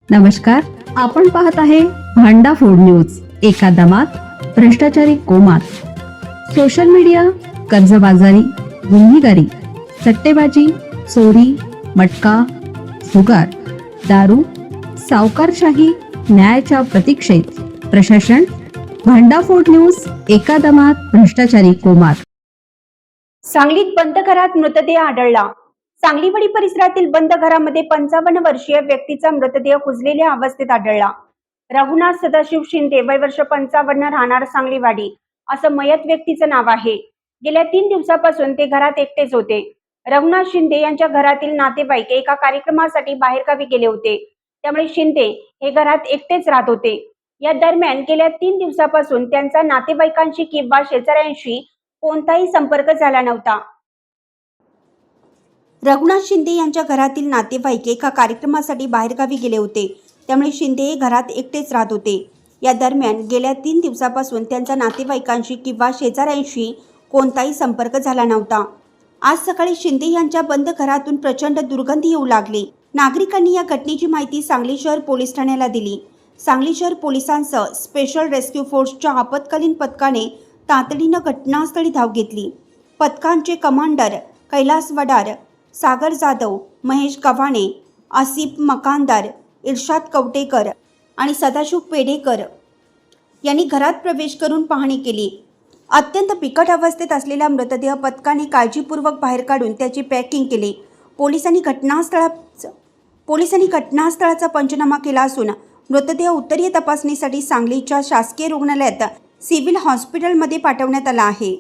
नमस्कार, आपण पाहत आहे भांडा फोड न्यूज. एका दमात भ्रष्टाचारी कोमात. सोशल मीडिया, कर्जबाजारी, गुन्हेगारी, सट्टेबाजी, चोरी, मटका, जुगार, दारू, सावकारशाही, न्यायाच्या प्रतीक्षेत प्रशासन. भांडाफोड न्यूज. एका दमात भ्रष्टाचारी कोमात. सांगलीत बंद घरात मृतदेह आढळला. सांगलीवाडी परिसरातील बंद घरामध्ये 55 वर्षीय व्यक्तीचा मृतदेह कुजलेल्या अवस्थेत आढळला. रघुनाथ सदाशिव शिंदे, वय वर्ष 55, राहणार सांगलीवाडी, असं मयत व्यक्तीचं नाव आहे. गेल्या 3 दिवसापासून ते घरात एकटेच होते. रघुनाथ शिंदे यांच्या घरातील नातेवाईक एका कार्यक्रमासाठी बाहेरगावी गेले होते, त्यामुळे शिंदे हे घरात एकटेच राहत होते. या दरम्यान गेल्या 3 दिवसापासून त्यांचा नातेवाईकांशी किंवा शेजाऱ्यांशी कोणताही संपर्क झाला नव्हता. रघुनाथ शिंदे यांच्या घरातील नातेवाईक एका कार्यक्रमासाठी बाहेरगावी गेले होते, त्यामुळे शिंदे हे घरात एकटेच राहत होते. या दरम्यान गेल्या 3 दिवसापासून त्यांचा नातेवाईकांशी किंवा शेजाऱ्यांशी कोणताही संपर्क झाला नव्हता. आज सकाळी शिंदे यांच्या बंद घरातून प्रचंड दुर्गंधी येऊ लागली. नागरिकांनी या घटनेची माहिती सांगली शहर पोलीस ठाण्याला दिली. सांगली शहर पोलिसांसह स्पेशल रेस्क्यू फोर्सच्या आपत्कालीन पथकाने तातडीनं घटनास्थळी धाव घेतली. पथकांचे कमांडर कैलास वडार, सागर जाधव, महेश गव्हाणे, आसिफ मकानदार, इर्शाद कवटेकर आणि सदाशिव पेढेकर यांनी घरात प्रवेश करून पाहणी केली. अत्यंत बिकट अवस्थेत असलेला मृतदेह पथकाने काळजीपूर्वक बाहेर काढून त्याची पॅकिंग केली. पोलिसांनी घटनास्थळाचा पंचनामा केला असून मृतदेह उत्तरीय तपासणीसाठी सांगलीच्या शासकीय रुग्णालयात सिव्हिल हॉस्पिटलमध्ये पाठवण्यात आला आहे.